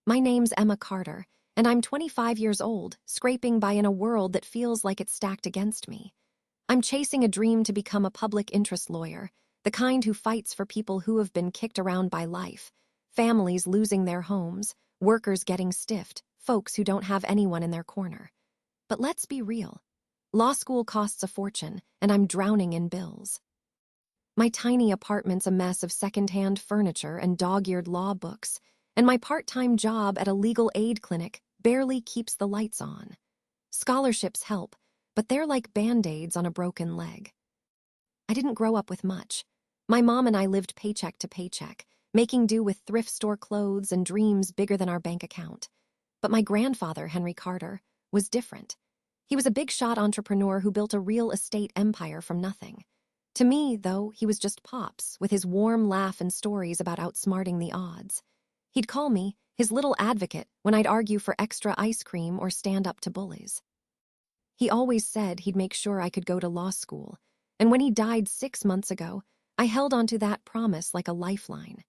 My name's Emma Carter, and I'm 25 years old, scraping by in a world that feels like it's stacked against me. I'm chasing a dream to become a public interest lawyer, the kind who fights for people who have been kicked around by life, families losing their homes, workers getting stiffed, folks who don't have anyone in their corner. But let's be real. Law school costs a fortune, and I'm drowning in bills. My tiny apartment's a mess of secondhand furniture and dog-eared law books, and my part-time job at a legal aid clinic barely keeps the lights on. Scholarships help, but they're like Band-Aids on a broken leg. I didn't grow up with much. My mom and I lived paycheck to paycheck, making do with thrift store clothes and dreams bigger than our bank account. But my grandfather, Henry Carter, was different. He was a big-shot entrepreneur who built a real estate empire from nothing. To me, though, he was just Pops, with his warm laugh and stories about outsmarting the odds. He'd call me his little advocate when I'd argue for extra ice cream or stand up to bullies. He always said he'd make sure I could go to law school, and when he died 6 months ago, I held onto that promise like a lifeline.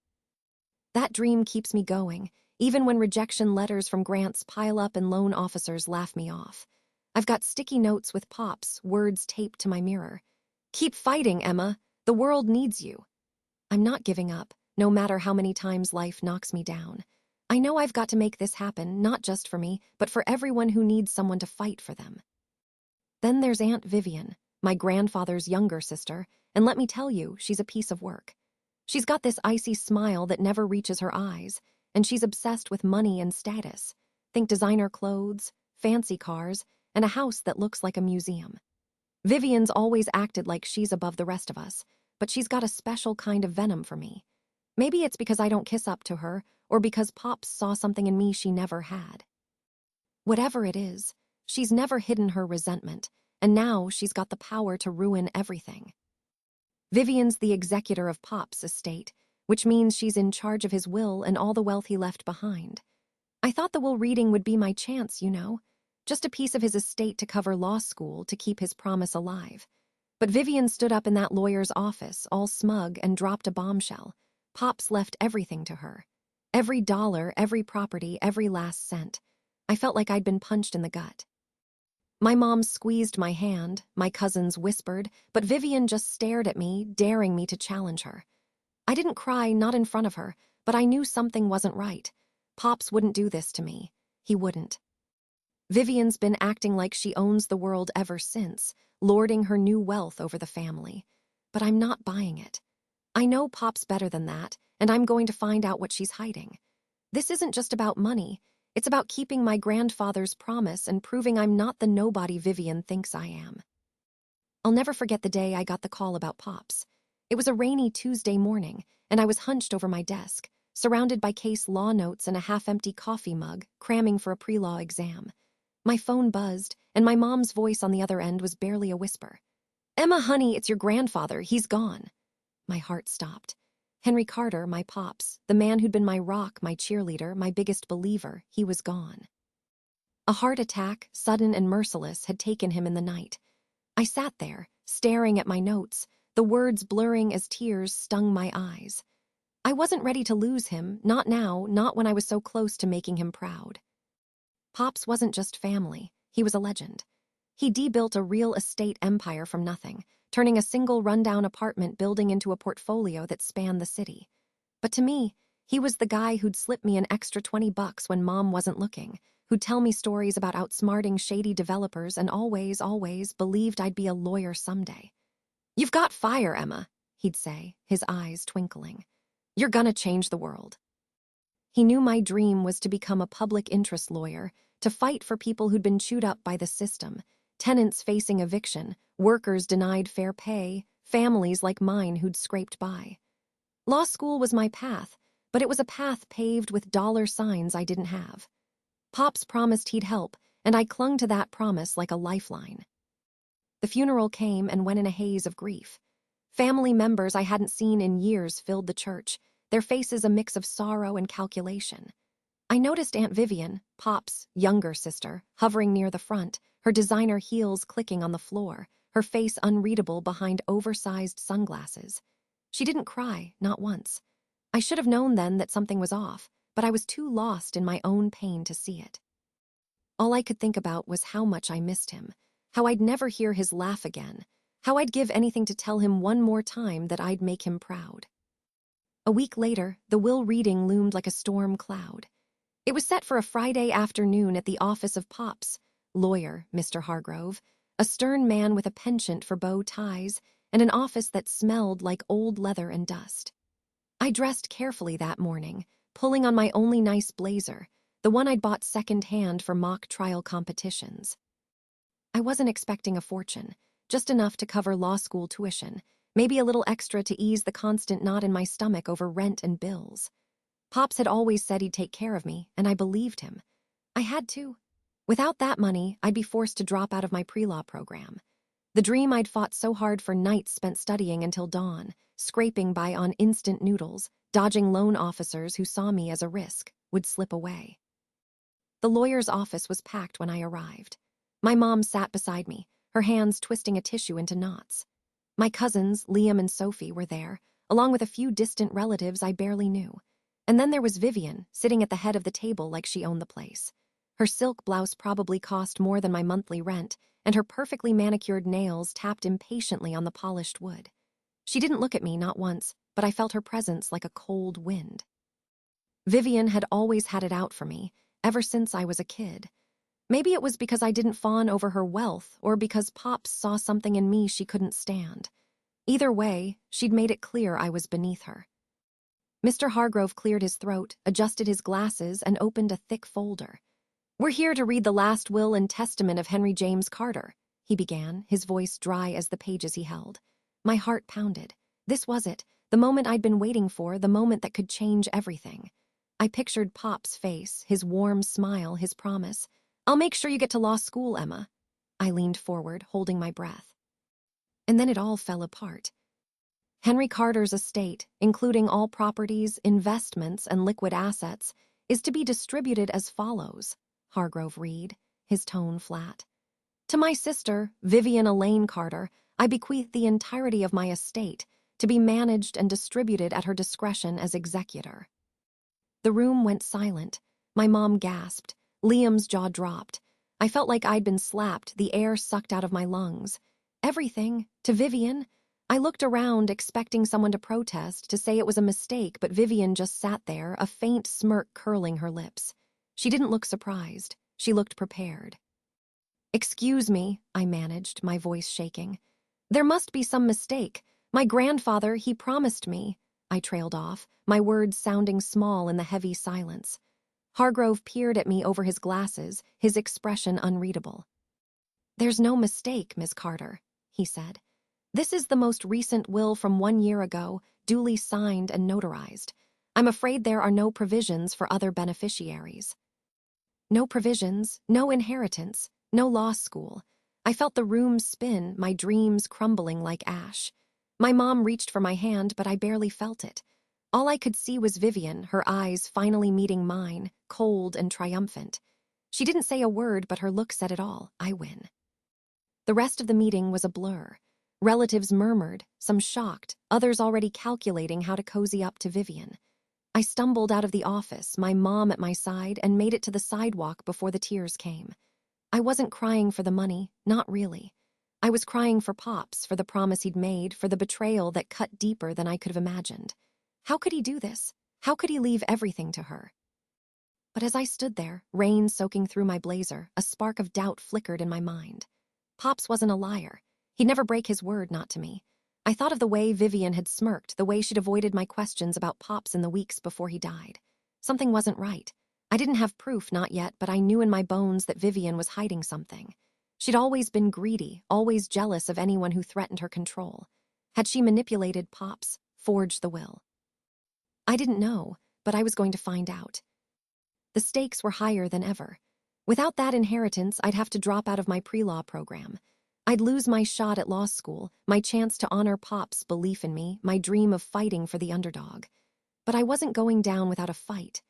That dream keeps me going, even when rejection letters from grants pile up and loan officers laugh me off. I've got sticky notes with Pops, words taped to my mirror. "Keep fighting, Emma. The world needs you." I'm not giving up, no matter how many times life knocks me down. I know I've got to make this happen, not just for me, but for everyone who needs someone to fight for them. Then there's Aunt Vivian, my grandfather's younger sister, and let me tell you, she's a piece of work. She's got this icy smile that never reaches her eyes, and she's obsessed with money and status. Think designer clothes, fancy cars, and a house that looks like a museum. Vivian's always acted like she's above the rest of us, but she's got a special kind of venom for me. Maybe it's because I don't kiss up to her, or because Pops saw something in me she never had. Whatever it is, she's never hidden her resentment, and now she's got the power to ruin everything. Vivian's the executor of Pop's estate, which means she's in charge of his will and all the wealth he left behind. I thought the will reading would be my chance, just a piece of his estate to cover law school to keep his promise alive. But Vivian stood up in that lawyer's office, all smug, and dropped a bombshell. Pops left everything to her. Every dollar, every property, every last cent. I felt like I'd been punched in the gut. My mom squeezed my hand, my cousins whispered, but Vivian just stared at me, daring me to challenge her. I didn't cry, not in front of her, but I knew something wasn't right. Pops wouldn't do this to me. He wouldn't. Vivian's been acting like she owns the world ever since, lording her new wealth over the family. But I'm not buying it. I know Pop's better than that, and I'm going to find out what she's hiding. This isn't just about money. It's about keeping my grandfather's promise and proving I'm not the nobody Vivian thinks I am. I'll never forget the day I got the call about Pops. It was a rainy Tuesday morning, and I was hunched over my desk, surrounded by case law notes and a half-empty coffee mug, cramming for a pre-law exam. My phone buzzed, and my mom's voice on the other end was barely a whisper. "Emma, honey, it's your grandfather. He's gone." My heart stopped. Henry Carter, my Pops, the man who'd been my rock, my cheerleader, my biggest believer, he was gone. A heart attack, sudden and merciless, had taken him in the night. I sat there, staring at my notes, the words blurring as tears stung my eyes. I wasn't ready to lose him, not now, not when I was so close to making him proud. Pops wasn't just family, he was a legend. He de-built a real estate empire from nothing, turning a single rundown apartment building into a portfolio that spanned the city. But to me, he was the guy who'd slip me an extra $20 when Mom wasn't looking, who'd tell me stories about outsmarting shady developers and always believed I'd be a lawyer someday. "You've got fire, Emma," he'd say, his eyes twinkling. "You're gonna change the world." He knew my dream was to become a public interest lawyer, to fight for people who'd been chewed up by the system, tenants facing eviction, workers denied fair pay, families like mine who'd scraped by. Law school was my path, but it was a path paved with dollar signs I didn't have. Pops promised he'd help, and I clung to that promise like a lifeline. The funeral came and went in a haze of grief. Family members I hadn't seen in years filled the church, their faces a mix of sorrow and calculation. I noticed Aunt Vivian, Pop's younger sister, hovering near the front, her designer heels clicking on the floor, her face unreadable behind oversized sunglasses. She didn't cry, not once. I should have known then that something was off, but I was too lost in my own pain to see it. All I could think about was how much I missed him, how I'd never hear his laugh again, how I'd give anything to tell him one more time that I'd make him proud. A week later, the will reading loomed like a storm cloud. It was set for a Friday afternoon at the office of Pop's lawyer, Mr. Hargrove, a stern man with a penchant for bow ties and an office that smelled like old leather and dust. I dressed carefully that morning, pulling on my only nice blazer, the one I'd bought second-hand for mock trial competitions. I wasn't expecting a fortune, just enough to cover law school tuition, maybe a little extra to ease the constant knot in my stomach over rent and bills. Pops had always said he'd take care of me, and I believed him. I had to. Without that money, I'd be forced to drop out of my pre-law program. The dream I'd fought so hard for nights spent studying until dawn, scraping by on instant noodles, dodging loan officers who saw me as a risk, would slip away. The lawyer's office was packed when I arrived. My mom sat beside me, her hands twisting a tissue into knots. My cousins, Liam and Sophie, were there, along with a few distant relatives I barely knew. And then there was Vivian, sitting at the head of the table like she owned the place. Her silk blouse probably cost more than my monthly rent, and her perfectly manicured nails tapped impatiently on the polished wood. She didn't look at me, not once, but I felt her presence like a cold wind. Vivian had always had it out for me, ever since I was a kid. Maybe it was because I didn't fawn over her wealth, or because Pops saw something in me she couldn't stand. Either way, she'd made it clear I was beneath her. Mr. Hargrove cleared his throat, adjusted his glasses, and opened a thick folder. "We're here to read the last will and testament of Henry James Carter," he began, his voice dry as the pages he held. My heart pounded. This was it, the moment I'd been waiting for, the moment that could change everything. I pictured Pop's face, his warm smile, his promise. "I'll make sure you get to law school, Emma." I leaned forward, holding my breath. And then it all fell apart. Henry Carter's estate, including all properties, investments, and liquid assets, is to be distributed as follows, Hargrove read, his tone flat. "To my sister, Vivian Elaine Carter, I bequeath the entirety of my estate, to be managed and distributed at her discretion as executor." The room went silent. My mom gasped. Liam's jaw dropped. I felt like I'd been slapped, the air sucked out of my lungs. Everything, to Vivian. I looked around, expecting someone to protest, to say it was a mistake, but Vivian just sat there, a faint smirk curling her lips. She didn't look surprised. She looked prepared. "Excuse me," I managed, my voice shaking. "There must be some mistake. My grandfather, he promised me." I trailed off, my words sounding small in the heavy silence. Hargrove peered at me over his glasses, his expression unreadable. "There's no mistake, Miss Carter," he said. "This is the most recent will from 1 year ago, duly signed and notarized. I'm afraid there are no provisions for other beneficiaries." No provisions, no inheritance, no law school. I felt the room spin, my dreams crumbling like ash. My mom reached for my hand, but I barely felt it. All I could see was Vivian, her eyes finally meeting mine, cold and triumphant. She didn't say a word, but her look said it all. I win. The rest of the meeting was a blur. Relatives murmured, some shocked, others already calculating how to cozy up to Vivian. I stumbled out of the office, my mom at my side, and made it to the sidewalk before the tears came. I wasn't crying for the money, not really. I was crying for Pops, for the promise he'd made, for the betrayal that cut deeper than I could have imagined. How could he do this? How could he leave everything to her? But as I stood there, rain soaking through my blazer, a spark of doubt flickered in my mind. Pops wasn't a liar. He'd never break his word, not to me. I thought of the way Vivian had smirked, the way she'd avoided my questions about Pops in the weeks before he died. Something wasn't right. I didn't have proof, not yet, but I knew in my bones that Vivian was hiding something. She'd always been greedy, always jealous of anyone who threatened her control. Had she manipulated Pops, forged the will? I didn't know, but I was going to find out. The stakes were higher than ever. Without that inheritance, I'd have to drop out of my pre-law program. I'd lose my shot at law school, my chance to honor Pop's belief in me, my dream of fighting for the underdog. But I wasn't going down without a fight.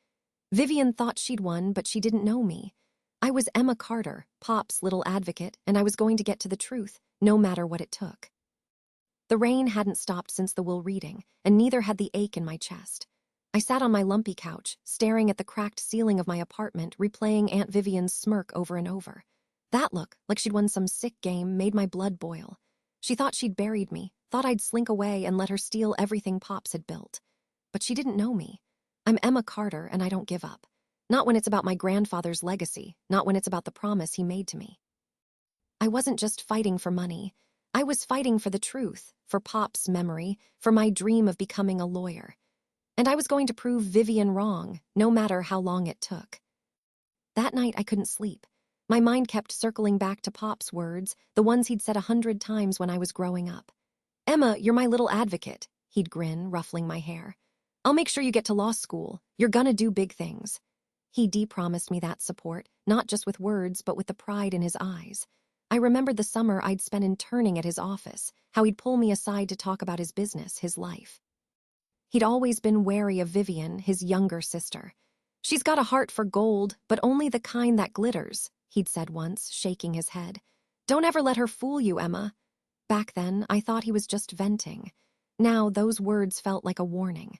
Vivian thought she'd won, but she didn't know me. I was Emma Carter, Pop's little advocate, and I was going to get to the truth, no matter what it took. The rain hadn't stopped since the will reading, and neither had the ache in my chest. I sat on my lumpy couch, staring at the cracked ceiling of my apartment, replaying Aunt Vivian's smirk over and over. That look, like she'd won some sick game, made my blood boil. She thought she'd buried me, thought I'd slink away and let her steal everything Pops had built. But she didn't know me. I'm Emma Carter, and I don't give up. Not when it's about my grandfather's legacy, not when it's about the promise he made to me. I wasn't just fighting for money. I was fighting for the truth, for Pop's memory, for my dream of becoming a lawyer. And I was going to prove Vivian wrong, no matter how long it took. That night I couldn't sleep. My mind kept circling back to Pop's words, the ones he'd said 100 times when I was growing up. "Emma, you're my little advocate," he'd grin, ruffling my hair. "I'll make sure you get to law school. You're gonna do big things." He de-promised me that support, not just with words, but with the pride in his eyes. I remembered the summer I'd spent interning at his office, how he'd pull me aside to talk about his business, his life. He'd always been wary of Vivian, his younger sister. "She's got a heart for gold, but only the kind that glitters," he'd said once, shaking his head. "Don't ever let her fool you, Emma." Back then, I thought he was just venting. Now, those words felt like a warning.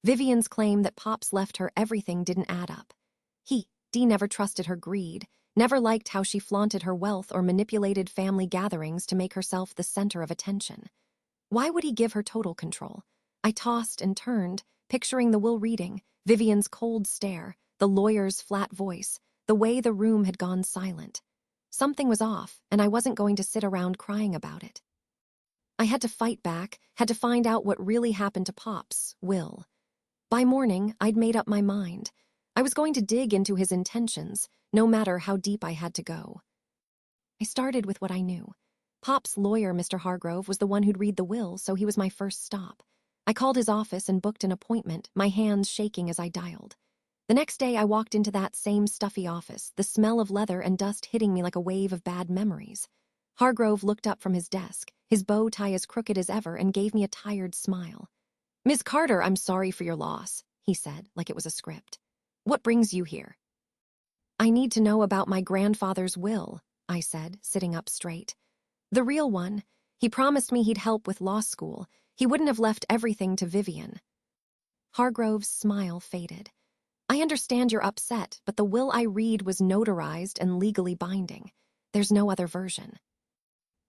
Vivian's claim that Pops left her everything didn't add up. Dee never trusted her greed, never liked how she flaunted her wealth or manipulated family gatherings to make herself the center of attention. Why would he give her total control? I tossed and turned, picturing the will reading, Vivian's cold stare, the lawyer's flat voice, the way the room had gone silent. Something was off, and I wasn't going to sit around crying about it. I had to fight back, had to find out what really happened to Pop's will. By morning, I'd made up my mind. I was going to dig into his intentions, no matter how deep I had to go. I started with what I knew. Pop's lawyer, Mr. Hargrove, was the one who'd read the will, so he was my first stop. I called his office and booked an appointment, my hands shaking as I dialed. The next day, I walked into that same stuffy office, the smell of leather and dust hitting me like a wave of bad memories. Hargrove looked up from his desk, his bow tie as crooked as ever, and gave me a tired smile. "Miss Carter, I'm sorry for your loss," he said, like it was a script. "What brings you here?" "I need to know about my grandfather's will," I said, sitting up straight. "The real one. He promised me he'd help with law school. He wouldn't have left everything to Vivian." Hargrove's smile faded. "I understand you're upset, but the will I read was notarized and legally binding. There's no other version."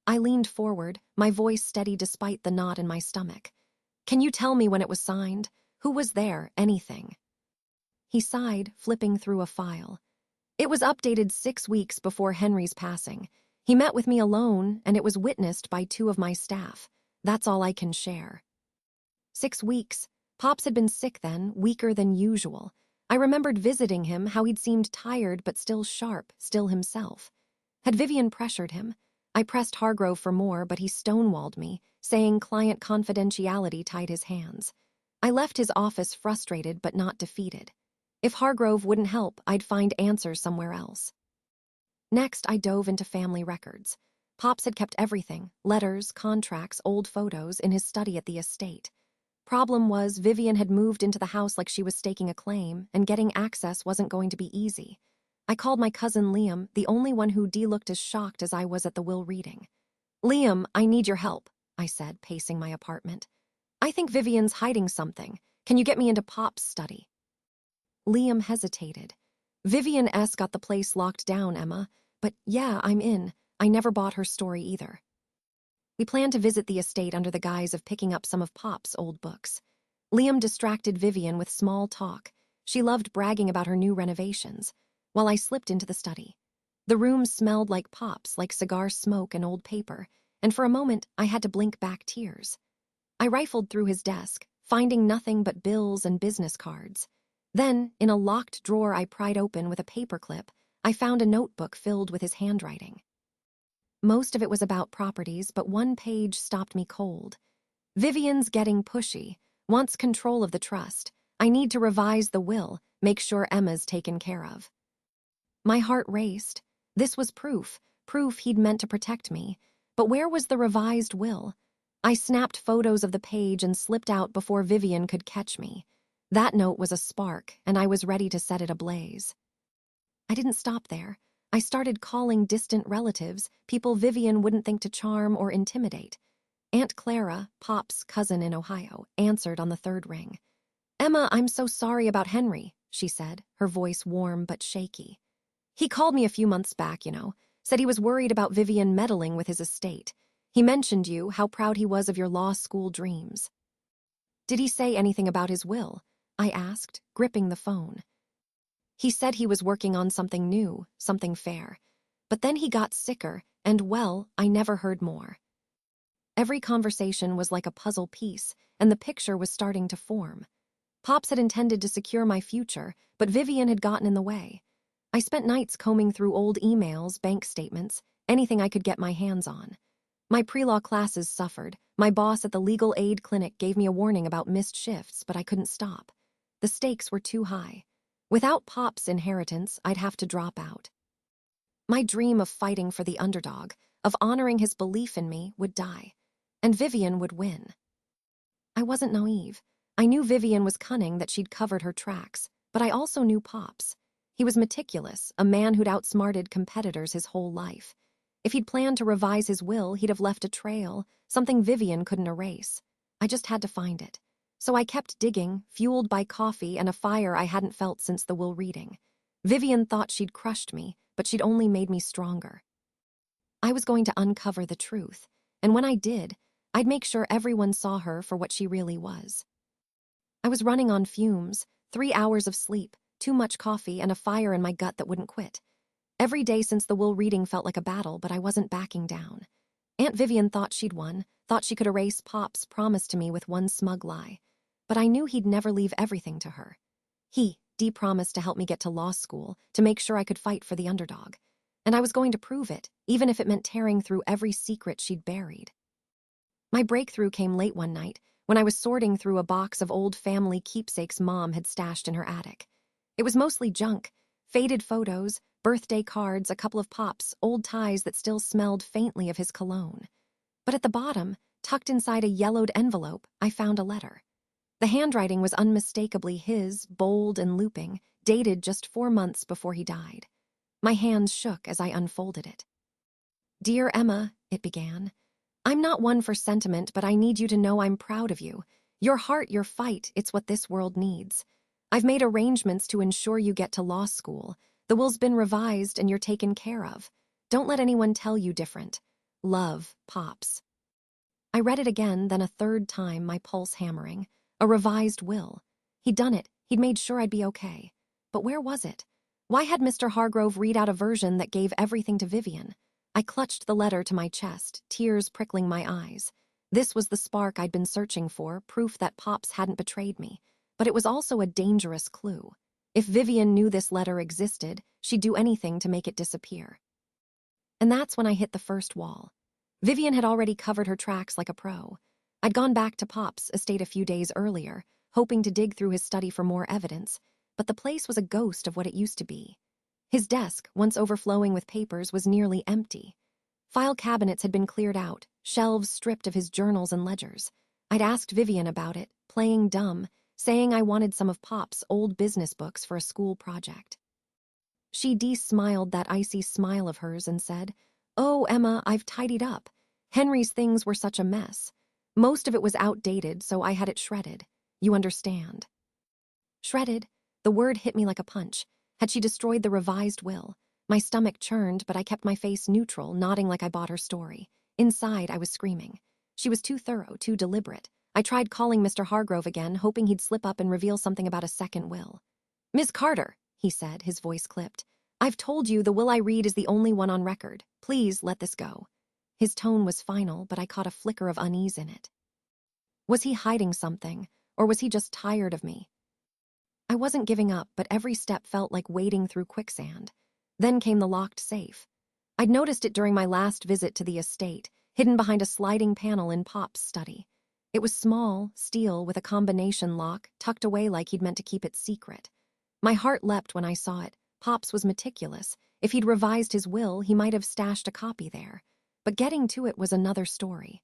I leaned forward, my voice steady despite the knot in my stomach. "Can you tell me when it was signed? Who was there? Anything?" He sighed, flipping through a file. "It was updated 6 weeks before Henry's passing. He met with me alone, and it was witnessed by 2 of my staff. That's all I can share." 6 weeks. Pops had been sick then, weaker than usual. I remembered visiting him, how he'd seemed tired but still sharp, still himself. Had Vivian pressured him? I pressed Hargrove for more, but he stonewalled me, saying client confidentiality tied his hands. I left his office frustrated but not defeated. If Hargrove wouldn't help, I'd find answers somewhere else. Next, I dove into family records. Pops had kept everything, letters, contracts, old photos, in his study at the estate. Problem was, Vivian had moved into the house like she was staking a claim, and getting access wasn't going to be easy. I called my cousin Liam, the only one who looked as shocked as I was at the will reading. "Liam, I need your help," I said, pacing my apartment. "I think Vivian's hiding something. Can you get me into Pop's study?" Liam hesitated. "Vivian S. got the place locked down, Emma. But yeah, I'm in. I never bought her story either." We planned to visit the estate under the guise of picking up some of Pop's old books. Liam distracted Vivian with small talk. She loved bragging about her new renovations, while I slipped into the study. The room smelled like Pop's, like cigar smoke and old paper, and for a moment I had to blink back tears. I rifled through his desk, finding nothing but bills and business cards. Then, in a locked drawer I pried open with a paperclip, I found a notebook filled with his handwriting. Most of it was about properties, but one page stopped me cold. "Vivian's getting pushy, wants control of the trust. I need to revise the will, make sure Emma's taken care of." My heart raced. This was proof he'd meant to protect me. But where was the revised will? I snapped photos of the page and slipped out before Vivian could catch me. That note was a spark, and I was ready to set it ablaze. I didn't stop there. I started calling distant relatives, people Vivian wouldn't think to charm or intimidate. Aunt Clara, Pop's cousin in Ohio, answered on the 3rd ring. Emma, I'm so sorry about Henry, she said, her voice warm but shaky. He called me a few months back, said he was worried about Vivian meddling with his estate. He mentioned you, how proud he was of your law school dreams. Did he say anything about his will? I asked, gripping the phone. He said he was working on something new, something fair. But then he got sicker, and well, I never heard more. Every conversation was like a puzzle piece, and the picture was starting to form. Pops had intended to secure my future, but Vivian had gotten in the way. I spent nights combing through old emails, bank statements, anything I could get my hands on. My pre-law classes suffered. My boss at the legal aid clinic gave me a warning about missed shifts, but I couldn't stop. The stakes were too high. Without Pop's inheritance, I'd have to drop out. My dream of fighting for the underdog, of honoring his belief in me, would die. And Vivian would win. I wasn't naive. I knew Vivian was cunning, that she'd covered her tracks, but I also knew Pops. He was meticulous, a man who'd outsmarted competitors his whole life. If he'd planned to revise his will, he'd have left a trail, something Vivian couldn't erase. I just had to find it. So I kept digging, fueled by coffee and a fire I hadn't felt since the will reading. Vivian thought she'd crushed me, but she'd only made me stronger. I was going to uncover the truth, and when I did, I'd make sure everyone saw her for what she really was. I was running on fumes, 3 hours of sleep, too much coffee, and a fire in my gut that wouldn't quit. Every day since the will reading felt like a battle, but I wasn't backing down. Aunt Vivian thought she'd won, thought she could erase Pop's promise to me with one smug lie. But I knew he'd never leave everything to her. He promised to help me get to law school, to make sure I could fight for the underdog. And I was going to prove it, even if it meant tearing through every secret she'd buried. My breakthrough came late one night, when I was sorting through a box of old family keepsakes Mom had stashed in her attic. It was mostly junk, faded photos, birthday cards, a couple of Pop's old ties that still smelled faintly of his cologne. But at the bottom, tucked inside a yellowed envelope, I found a letter. The handwriting was unmistakably his, bold and looping, dated just 4 months before he died. My hands shook as I unfolded it. "Dear Emma," it began, "I'm not one for sentiment, but I need you to know I'm proud of you. Your heart, your fight, it's what this world needs. I've made arrangements to ensure you get to law school. The will's been revised and you're taken care of. Don't let anyone tell you different. Love, Pops." I read it again, then a third time, my pulse hammering. A revised will. He'd done it. He'd made sure I'd be okay. But where was it? Why had Mr. Hargrove read out a version that gave everything to Vivian? I clutched the letter to my chest, tears prickling my eyes. This was the spark I'd been searching for, proof that Pops hadn't betrayed me. But it was also a dangerous clue. If Vivian knew this letter existed, she'd do anything to make it disappear. And that's when I hit the first wall. Vivian had already covered her tracks like a pro. I'd gone back to Pop's estate a few days earlier, hoping to dig through his study for more evidence, but the place was a ghost of what it used to be. His desk, once overflowing with papers, was nearly empty. File cabinets had been cleared out, shelves stripped of his journals and ledgers. I'd asked Vivian about it, playing dumb, saying I wanted some of Pop's old business books for a school project. She smiled that icy smile of hers and said, "Oh, Emma, I've tidied up. Henry's things were such a mess. Most of it was outdated, so I had it shredded. You understand." Shredded? The word hit me like a punch. Had she destroyed the revised will? My stomach churned, but I kept my face neutral, nodding like I bought her story. Inside, I was screaming. She was too thorough, too deliberate. I tried calling Mr. Hargrove again, hoping he'd slip up and reveal something about a second will. "Miss Carter," he said, his voice clipped. "I've told you the will I read is the only one on record. Please let this go." His tone was final, but I caught a flicker of unease in it. Was he hiding something, or was he just tired of me? I wasn't giving up, but every step felt like wading through quicksand. Then came the locked safe. I'd noticed it during my last visit to the estate, hidden behind a sliding panel in Pop's study. It was small, steel, with a combination lock, tucked away like he'd meant to keep it secret. My heart leapt when I saw it. Pops was meticulous. If he'd revised his will, he might have stashed a copy there. But getting to it was another story.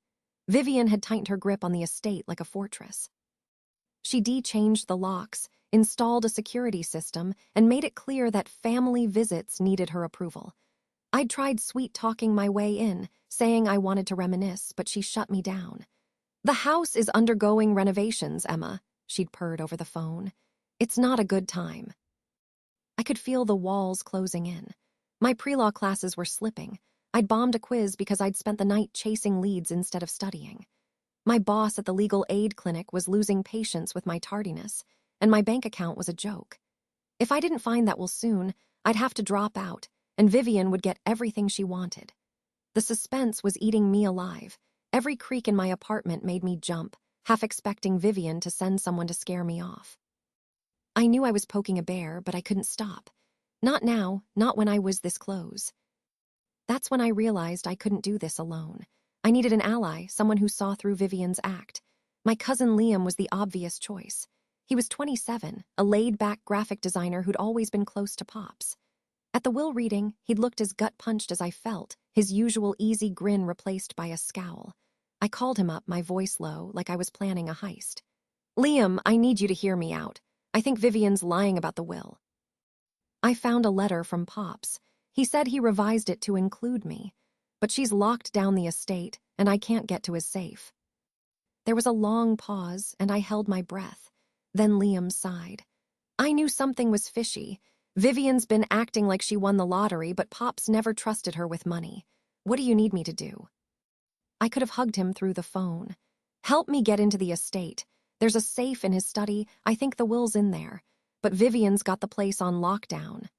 Vivian had tightened her grip on the estate like a fortress. She changed the locks, installed a security system, and made it clear that family visits needed her approval. I'd tried sweet-talking my way in, saying I wanted to reminisce, but she shut me down. "The house is undergoing renovations, Emma," she'd purred over the phone. It's not a good time. I could feel the walls closing in. My pre-law classes were slipping. I'd bombed a quiz because I'd spent the night chasing leads instead of studying. My boss at the legal aid clinic was losing patience with my tardiness, and my bank account was a joke. If I didn't find that will soon, I'd have to drop out, and Vivian would get everything she wanted. The suspense was eating me alive. Every creak in my apartment made me jump, half expecting Vivian to send someone to scare me off. I knew I was poking a bear, but I couldn't stop. Not now, not when I was this close. That's when I realized I couldn't do this alone. I needed an ally, someone who saw through Vivian's act. My cousin Liam was the obvious choice. He was 27, a laid-back graphic designer who'd always been close to Pops. At the will reading, he'd looked as gut-punched as I felt, his usual easy grin replaced by a scowl. I called him up, my voice low, like I was planning a heist. "Liam, I need you to hear me out. I think Vivian's lying about the will." I found a letter from Pops. He said he revised it to include me, but she's locked down the estate, and I can't get to his safe. There was a long pause, and I held my breath. Then Liam sighed. I knew something was fishy. Vivian's been acting like she won the lottery, but Pops never trusted her with money. What do you need me to do? I could have hugged him through the phone. Help me get into the estate. There's a safe in his study. I think the will's in there. But Vivian's got the place on lockdown.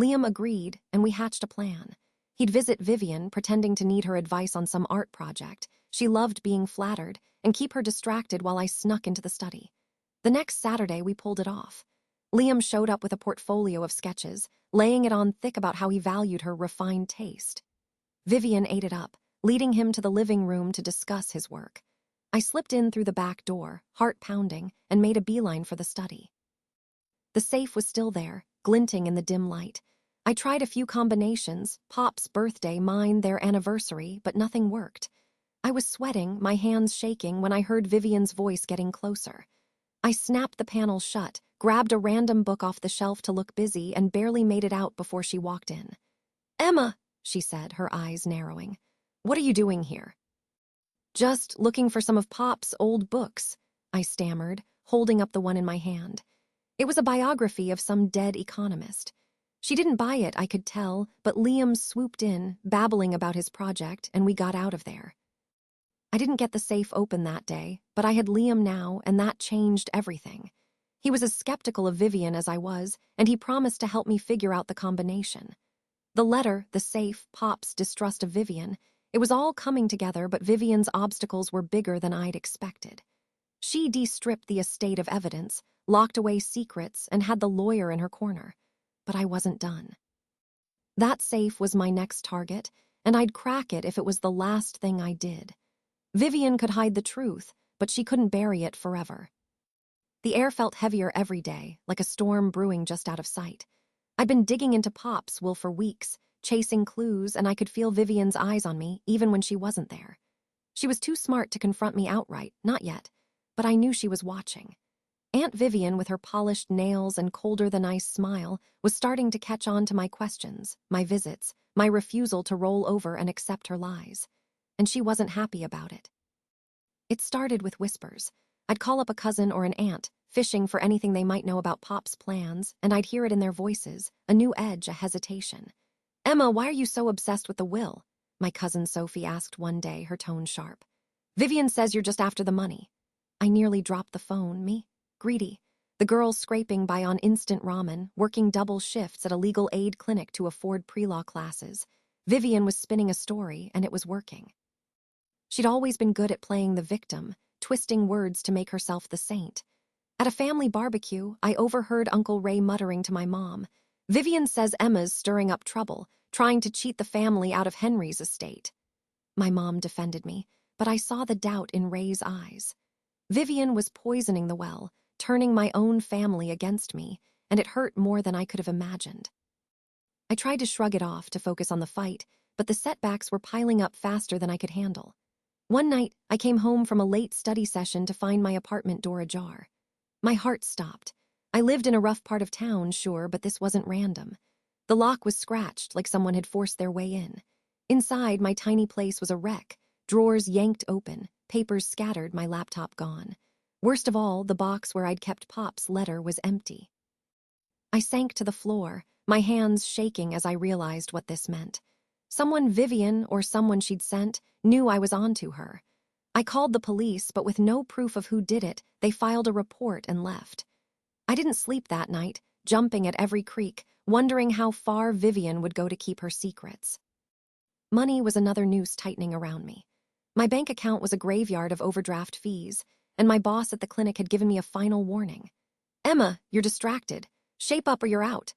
Liam agreed, and we hatched a plan. He'd visit Vivian, pretending to need her advice on some art project. She loved being flattered, and keep her distracted while I snuck into the study. The next Saturday, we pulled it off. Liam showed up with a portfolio of sketches, laying it on thick about how he valued her refined taste. Vivian ate it up, leading him to the living room to discuss his work. I slipped in through the back door, heart pounding, and made a beeline for the study. The safe was still there, glinting in the dim light. I tried a few combinations, Pop's birthday, mine, their anniversary, but nothing worked. I was sweating, my hands shaking, when I heard Vivian's voice getting closer. I snapped the panel shut, grabbed a random book off the shelf to look busy, and barely made it out before she walked in. "Emma," she said, her eyes narrowing. "What are you doing here?" "Just looking for some of Pop's old books," I stammered, holding up the one in my hand. It was a biography of some dead economist. She didn't buy it, I could tell, but Liam swooped in, babbling about his project, and we got out of there. I didn't get the safe open that day, but I had Liam now, and that changed everything. He was as skeptical of Vivian as I was, and he promised to help me figure out the combination. The letter, the safe, Pop's distrust of Vivian, it was all coming together, but Vivian's obstacles were bigger than I'd expected. She de-stripped the estate of evidence, locked away secrets, and had the lawyer in her corner. But I wasn't done. That safe was my next target, and I'd crack it if it was the last thing I did. Vivian could hide the truth, but she couldn't bury it forever. The air felt heavier every day, like a storm brewing just out of sight. I'd been digging into Pop's will for weeks, chasing clues, and I could feel Vivian's eyes on me, even when she wasn't there. She was too smart to confront me outright, not yet, but I knew she was watching. Aunt Vivian, with her polished nails and colder-than-ice smile, was starting to catch on to my questions, my visits, my refusal to roll over and accept her lies. And she wasn't happy about it. It started with whispers. I'd call up a cousin or an aunt, fishing for anything they might know about Pop's plans, and I'd hear it in their voices, a new edge, a hesitation. "Emma, why are you so obsessed with the will?" my cousin Sophie asked one day, her tone sharp. "Vivian says you're just after the money." I nearly dropped the phone, me. Greedy. The girl scraping by on instant ramen, working double shifts at a legal aid clinic to afford pre-law classes. Vivian was spinning a story, and it was working. She'd always been good at playing the victim, twisting words to make herself the saint. At a family barbecue, I overheard Uncle Ray muttering to my mom, "Vivian says Emma's stirring up trouble, trying to cheat the family out of Henry's estate." My mom defended me, but I saw the doubt in Ray's eyes. Vivian was poisoning the well, turning my own family against me, and it hurt more than I could have imagined. I tried to shrug it off to focus on the fight, but the setbacks were piling up faster than I could handle. One night, I came home from a late study session to find my apartment door ajar. My heart stopped. I lived in a rough part of town, sure, but this wasn't random. The lock was scratched, like someone had forced their way in. Inside, my tiny place was a wreck, drawers yanked open, papers scattered, my laptop gone. Worst of all, the box where I'd kept Pop's letter was empty. I sank to the floor, my hands shaking as I realized what this meant. Someone Vivian, or someone she'd sent, knew I was onto her. I called the police, but with no proof of who did it, they filed a report and left. I didn't sleep that night, jumping at every creak, wondering how far Vivian would go to keep her secrets. Money was another noose tightening around me. My bank account was a graveyard of overdraft fees, and my boss at the clinic had given me a final warning. "Emma, you're distracted. Shape up or you're out."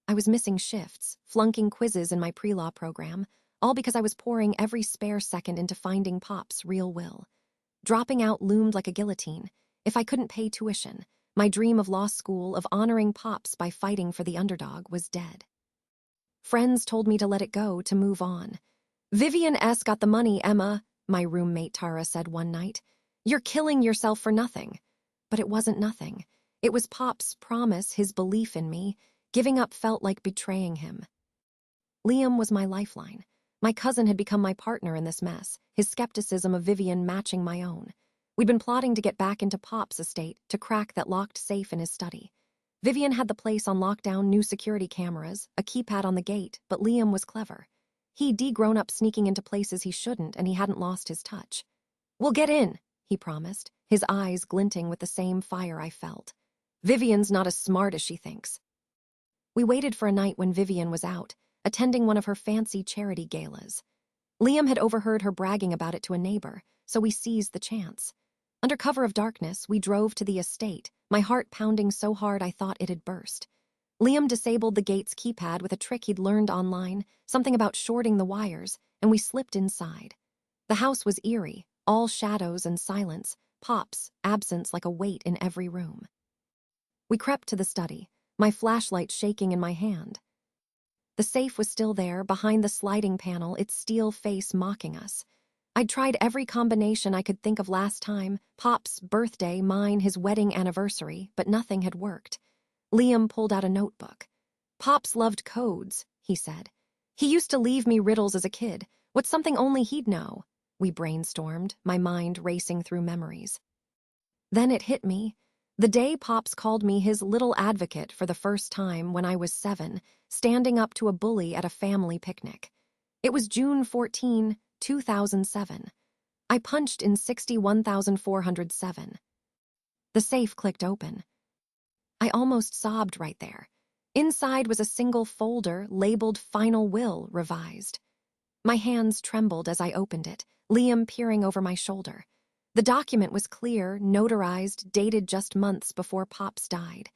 I was missing shifts, flunking quizzes in my pre-law program, all because I was pouring every spare second into finding Pop's real will. Dropping out loomed like a guillotine. If I couldn't pay tuition, my dream of law school, of honoring Pops by fighting for the underdog, was dead. Friends told me to let it go, to move on. "Vivian S. got the money, Emma," my roommate Tara said one night. "You're killing yourself for nothing." But it wasn't nothing. It was Pop's promise, his belief in me. Giving up felt like betraying him. Liam was my lifeline. My cousin had become my partner in this mess, his skepticism of Vivian matching my own. We'd been plotting to get back into Pop's estate, to crack that locked safe in his study. Vivian had the place on lockdown, new security cameras, a keypad on the gate, but Liam was clever. He'd grown up sneaking into places he shouldn't, and he hadn't lost his touch. "We'll get in," he promised, his eyes glinting with the same fire I felt. "Vivian's not as smart as she thinks." We waited for a night when Vivian was out, attending one of her fancy charity galas. Liam had overheard her bragging about it to a neighbor, so we seized the chance. Under cover of darkness, we drove to the estate, my heart pounding so hard I thought it had burst. Liam disabled the gate's keypad with a trick he'd learned online, something about shorting the wires, and we slipped inside. The house was eerie, all shadows and silence, Pop's absence like a weight in every room. We crept to the study, my flashlight shaking in my hand. The safe was still there, behind the sliding panel, its steel face mocking us. I'd tried every combination I could think of last time, Pop's birthday, mine, his wedding anniversary, but nothing had worked. Liam pulled out a notebook. "Pops loved codes," he said. "He used to leave me riddles as a kid. What's something only he'd know?" We brainstormed, my mind racing through memories. Then it hit me. The day Pops called me his little advocate for the first time, when I was 7, standing up to a bully at a family picnic. It was June 14, 2007. I punched in 61,407. The safe clicked open. I almost sobbed right there. Inside was a single folder labeled "Final Will Revised." My hands trembled as I opened it, Liam peering over my shoulder. The document was clear, notarized, dated just months before Pops died.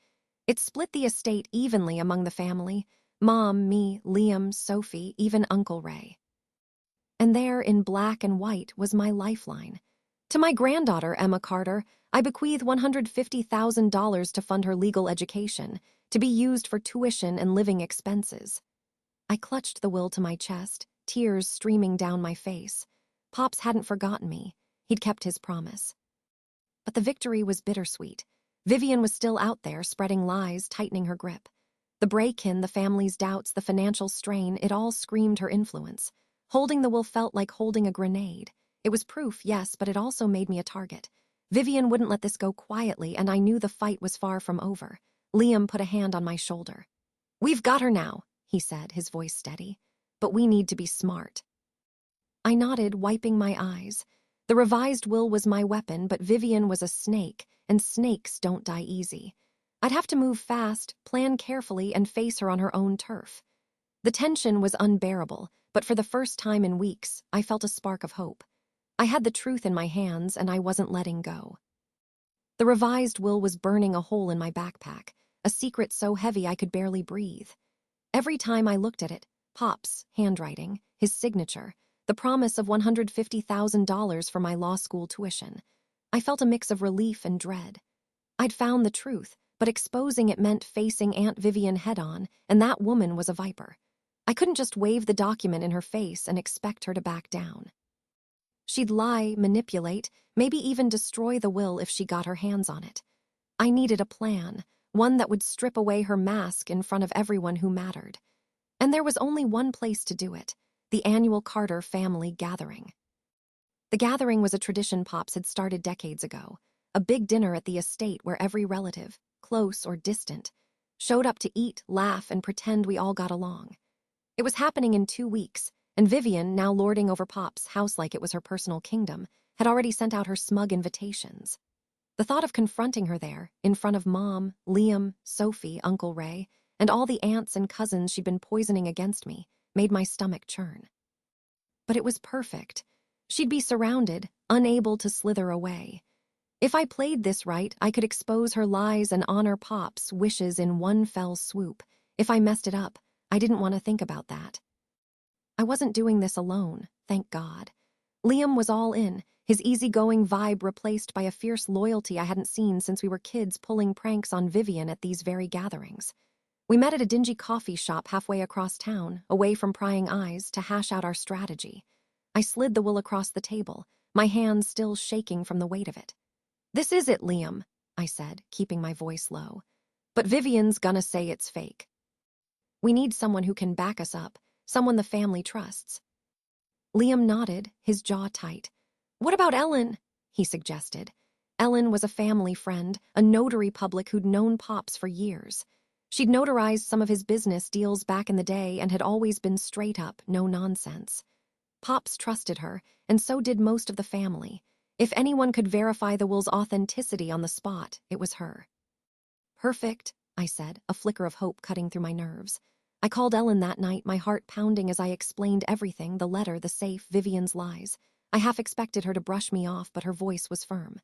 It split the estate evenly among the family: Mom, me, Liam, Sophie, even Uncle Ray. And there, in black and white, was my lifeline. "To my granddaughter, Emma Carter, I bequeath $150,000 to fund her legal education, to be used for tuition and living expenses." I clutched the will to my chest, tears streaming down my face. Pops hadn't forgotten me. He'd kept his promise. But the victory was bittersweet. Vivian was still out there, spreading lies, tightening her grip. The break-in, the family's doubts, the financial strain, it all screamed her influence. Holding the will felt like holding a grenade. It was proof, yes, but it also made me a target. Vivian wouldn't let this go quietly, and I knew the fight was far from over. Liam put a hand on my shoulder. "We've got her now," he said, his voice steady. "But we need to be smart." I nodded, wiping my eyes. The revised will was my weapon, but Vivian was a snake, and snakes don't die easy. I'd have to move fast, plan carefully, and face her on her own turf. The tension was unbearable, but for the first time in weeks, I felt a spark of hope. I had the truth in my hands, and I wasn't letting go. The revised will was burning a hole in my backpack, a secret so heavy I could barely breathe. Every time I looked at it, Pop's handwriting, his signature, the promise of $150,000 for my law school tuition, I felt a mix of relief and dread. I'd found the truth, but exposing it meant facing Aunt Vivian head-on, and that woman was a viper. I couldn't just wave the document in her face and expect her to back down. She'd lie, manipulate, maybe even destroy the will if she got her hands on it. I needed a plan, one that would strip away her mask in front of everyone who mattered. And there was only one place to do it: the annual Carter family gathering. The gathering was a tradition Pops had started decades ago. a big dinner at the estate where every relative, close or distant, showed up to eat, laugh, and pretend we all got along. It was happening in 2 weeks, and Vivian, now lording over Pop's house like it was her personal kingdom, had already sent out her smug invitations. The thought of confronting her there, in front of Mom, Liam, Sophie, Uncle Ray, and all the aunts and cousins she'd been poisoning against me, made my stomach churn. But it was perfect. She'd be surrounded, unable to slither away. If I played this right, I could expose her lies and honor Pop's wishes in one fell swoop. If I messed it up, I didn't want to think about that. I wasn't doing this alone, thank God. Liam was all in, his easygoing vibe replaced by a fierce loyalty I hadn't seen since we were kids pulling pranks on Vivian at these very gatherings. We met at a dingy coffee shop halfway across town, away from prying eyes, to hash out our strategy. I slid the will across the table, my hands still shaking from the weight of it. "This is it, Liam," I said, keeping my voice low. "But Vivian's gonna say it's fake. We need someone who can back us up, someone the family trusts." Liam nodded, his jaw tight. "What about Ellen?" he suggested. Ellen was a family friend, a notary public who'd known Pops for years. She'd notarized some of his business deals back in the day and had always been straight up, no nonsense. Pops trusted her, and so did most of the family. If anyone could verify the will's authenticity on the spot, it was her. "Perfect," I said, a flicker of hope cutting through my nerves. I called Ellen that night, my heart pounding as I explained everything, the letter, the safe, Vivian's lies. I half expected her to brush me off, but her voice was firm.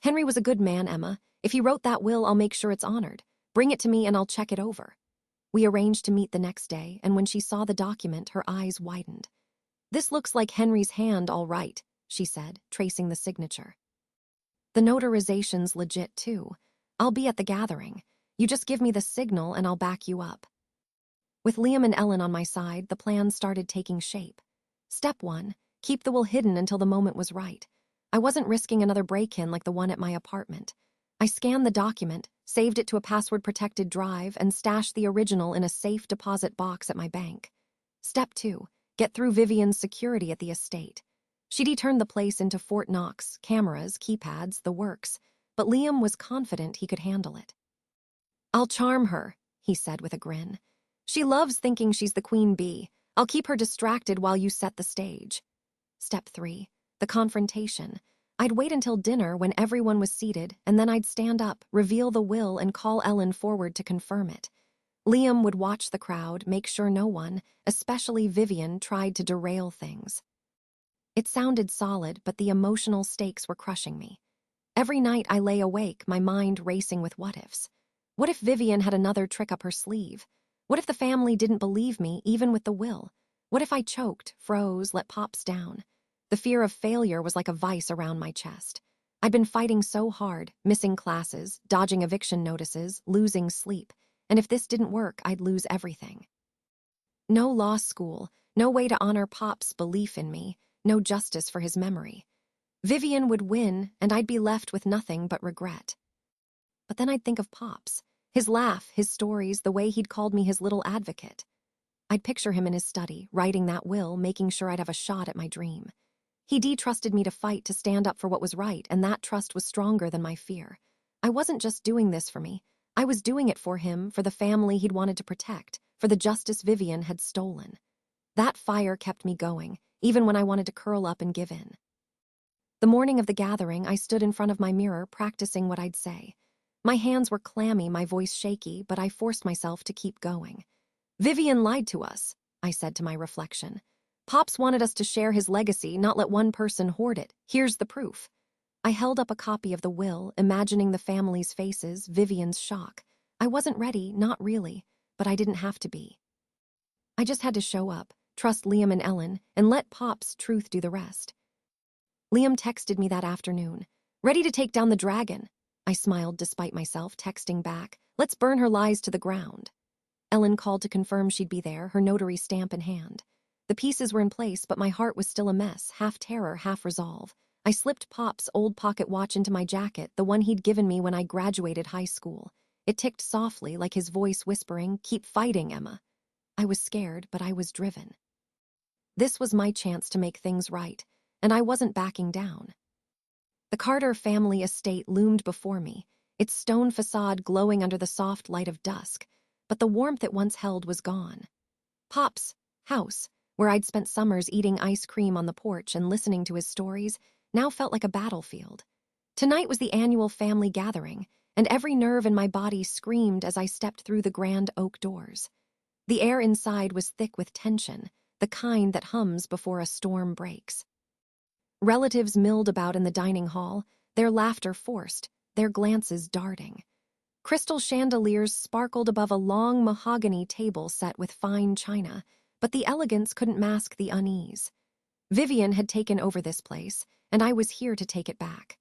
"Henry was a good man, Emma. If he wrote that will, I'll make sure it's honored. Bring it to me and I'll check it over." We arranged to meet the next day, and when she saw the document, her eyes widened. "This looks like Henry's hand, all right," she said, tracing the signature. "The notarization's legit, too. I'll be at the gathering. You just give me the signal and I'll back you up." With Liam and Ellen on my side, the plan started taking shape. Step 1, keep the will hidden until the moment was right. I wasn't risking another break-in like the one at my apartment. I scanned the document, saved it to a password-protected drive, and stashed the original in a safe deposit box at my bank. Step 2, get through Vivian's security at the estate. She'd turned the place into Fort Knox, cameras, keypads, the works, but Liam was confident he could handle it. "I'll charm her," he said with a grin. "She loves thinking she's the queen bee. I'll keep her distracted while you set the stage." Step 3, the confrontation. I'd wait until dinner when everyone was seated, and then I'd stand up, reveal the will, and call Ellen forward to confirm it. Liam would watch the crowd, make sure no one, especially Vivian, tried to derail things. It sounded solid, but the emotional stakes were crushing me. Every night I lay awake, my mind racing with what-ifs. What if Vivian had another trick up her sleeve? What if the family didn't believe me, even with the will? What if I choked, froze, let Pops down? The fear of failure was like a vice around my chest. I'd been fighting so hard, missing classes, dodging eviction notices, losing sleep, and if this didn't work, I'd lose everything. No law school, no way to honor Pop's belief in me, no justice for his memory. Vivian would win, and I'd be left with nothing but regret. But then I'd think of Pops, his laugh, his stories, the way he'd called me his little advocate. I'd picture him in his study, writing that will, making sure I'd have a shot at my dream. He trusted me to fight, to stand up for what was right, and that trust was stronger than my fear. I wasn't just doing this for me. I was doing it for him, for the family he'd wanted to protect, for the justice Vivian had stolen. That fire kept me going, even when I wanted to curl up and give in. The morning of the gathering, I stood in front of my mirror, practicing what I'd say. My hands were clammy, my voice shaky, but I forced myself to keep going. "Vivian lied to us," I said to my reflection. "Pops wanted us to share his legacy, not let one person hoard it. Here's the proof." I held up a copy of the will, imagining the family's faces, Vivian's shock. I wasn't ready, not really, but I didn't have to be. I just had to show up, trust Liam and Ellen, and let Pop's truth do the rest. Liam texted me that afternoon. "Ready to take down the dragon." I smiled despite myself, texting back, "Let's burn her lies to the ground." Ellen called to confirm she'd be there, her notary stamp in hand. The pieces were in place, but my heart was still a mess, half terror, half resolve. I slipped Pop's old pocket watch into my jacket, the one he'd given me when I graduated high school. It ticked softly, like his voice whispering, "Keep fighting, Emma." I was scared, but I was driven. This was my chance to make things right, and I wasn't backing down. The Carter family estate loomed before me, its stone facade glowing under the soft light of dusk, but the warmth it once held was gone. Pop's house, where I'd spent summers eating ice cream on the porch and listening to his stories, now felt like a battlefield. Tonight was the annual family gathering, and every nerve in my body screamed as I stepped through the grand oak doors. The air inside was thick with tension, the kind that hums before a storm breaks. Relatives milled about in the dining hall, their laughter forced, their glances darting. Crystal chandeliers sparkled above a long mahogany table set with fine china, but the elegance couldn't mask the unease. Vivian had taken over this place, and I was here to take it back.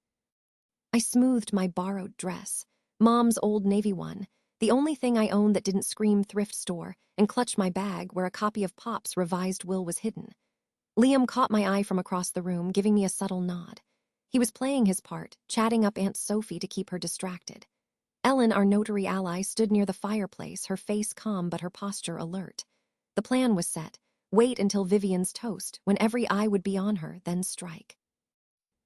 I smoothed my borrowed dress, Mom's old navy one, the only thing I owned that didn't scream thrift store, and clutched my bag where a copy of Pop's revised will was hidden. Liam caught my eye from across the room, giving me a subtle nod. He was playing his part, chatting up Aunt Sophie to keep her distracted. Ellen, our notary ally, stood near the fireplace, her face calm but her posture alert. The plan was set. Wait until Vivian's toast, when every eye would be on her, then strike.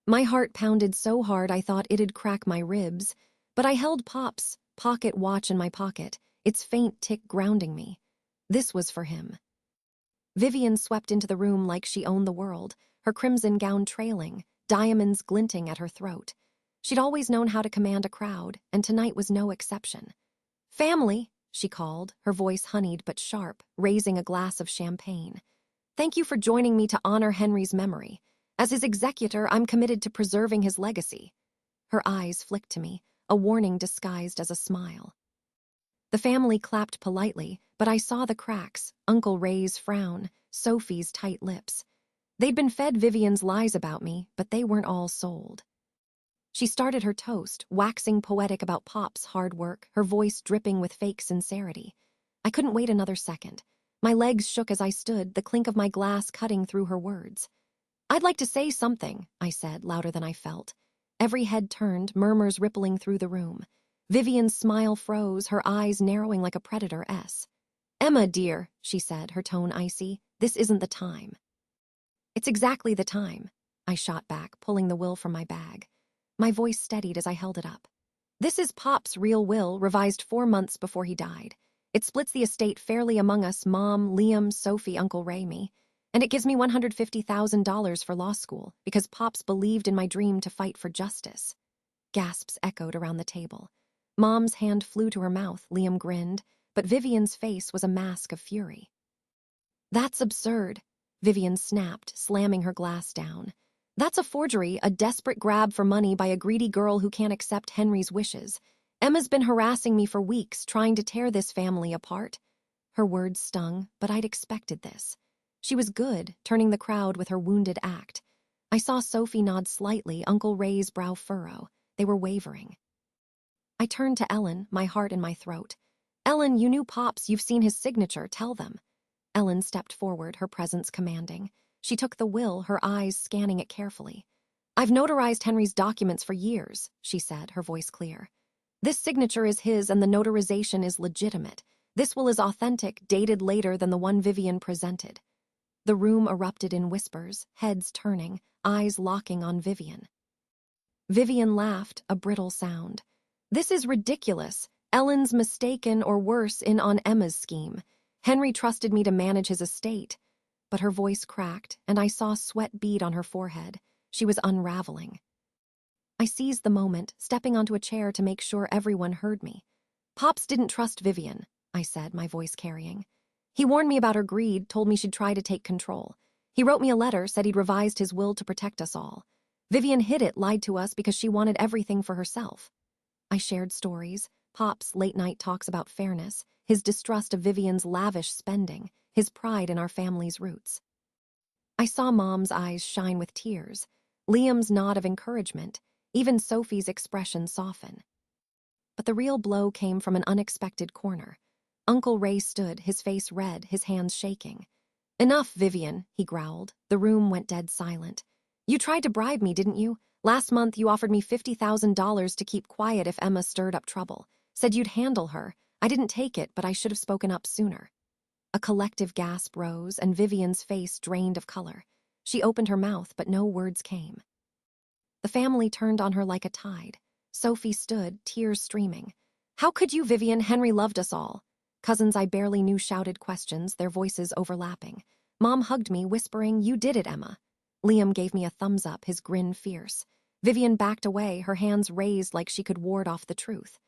My heart pounded so hard I thought it'd crack my ribs, but I held Pop's pocket watch in my pocket, its faint tick grounding me. This was for him. Vivian swept into the room like she owned the world, her crimson gown trailing, diamonds glinting at her throat. She'd always known how to command a crowd, and tonight was no exception. "Family," she called, her voice honeyed but sharp, raising a glass of champagne. "Thank you for joining me to honor Henry's memory. As his executor, I'm committed to preserving his legacy." Her eyes flicked to me, a warning disguised as a smile. The family clapped politely, but I saw the cracks, Uncle Ray's frown, Sophie's tight lips. They'd been fed Vivian's lies about me, but they weren't all sold. She started her toast, waxing poetic about Pop's hard work, her voice dripping with fake sincerity. I couldn't wait another second. My legs shook as I stood, the clink of my glass cutting through her words. "I'd like to say something," I said, louder than I felt. Every head turned, murmurs rippling through the room. Vivian's smile froze, her eyes narrowing like a predator's. "Emma, dear," she said, her tone icy, "this isn't the time." "It's exactly the time," I shot back, pulling the will from my bag. My voice steadied as I held it up. "This is Pop's real will, revised 4 months before he died. It splits the estate fairly among us, Mom, Liam, Sophie, Uncle Ray, me. And it gives me $150,000 for law school, because Pops believed in my dream to fight for justice." Gasps echoed around the table. Mom's hand flew to her mouth, Liam grinned, but Vivian's face was a mask of fury. "That's absurd," Vivian snapped, slamming her glass down. "That's a forgery, a desperate grab for money by a greedy girl who can't accept Henry's wishes. Emma's been harassing me for weeks, trying to tear this family apart." Her words stung, but I'd expected this. She was good, turning the crowd with her wounded act. I saw Sophie nod slightly, Uncle Ray's brow furrow. They were wavering. I turned to Ellen, my heart in my throat. "Ellen, you knew Pops, you've seen his signature, tell them." Ellen stepped forward, her presence commanding. She took the will, her eyes scanning it carefully. "I've notarized Henry's documents for years," she said, her voice clear. "This signature is his and the notarization is legitimate. This will is authentic, dated later than the one Vivian presented." The room erupted in whispers, heads turning, eyes locking on Vivian. Vivian laughed, a brittle sound. "This is ridiculous. Ellen's mistaken, or worse, in on Emma's scheme. Henry trusted me to manage his estate." But her voice cracked, and I saw sweat bead on her forehead. She was unraveling. I seized the moment, stepping onto a chair to make sure everyone heard me. "Pops didn't trust Vivian," I said, my voice carrying. "He warned me about her greed, told me she'd try to take control. He wrote me a letter, said he'd revised his will to protect us all. Vivian hid it, lied to us because she wanted everything for herself." I shared stories, Pop's late-night talks about fairness, his distrust of Vivian's lavish spending, his pride in our family's roots. I saw Mom's eyes shine with tears, Liam's nod of encouragement, even Sophie's expression soften. But the real blow came from an unexpected corner. Uncle Ray stood, his face red, his hands shaking. "Enough, Vivian," he growled. The room went dead silent. "You tried to bribe me, didn't you? Last month you offered me $50,000 to keep quiet if Emma stirred up trouble. Said you'd handle her. I didn't take it, but I should have spoken up sooner." A collective gasp rose, and Vivian's face drained of color. She opened her mouth, but no words came. The family turned on her like a tide. Sophie stood, tears streaming. "How could you, Vivian? Henry loved us all." Cousins I barely knew shouted questions, their voices overlapping. Mom hugged me, whispering, "You did it, Emma." Liam gave me a thumbs up, his grin fierce. Vivian backed away, her hands raised like she could ward off the truth.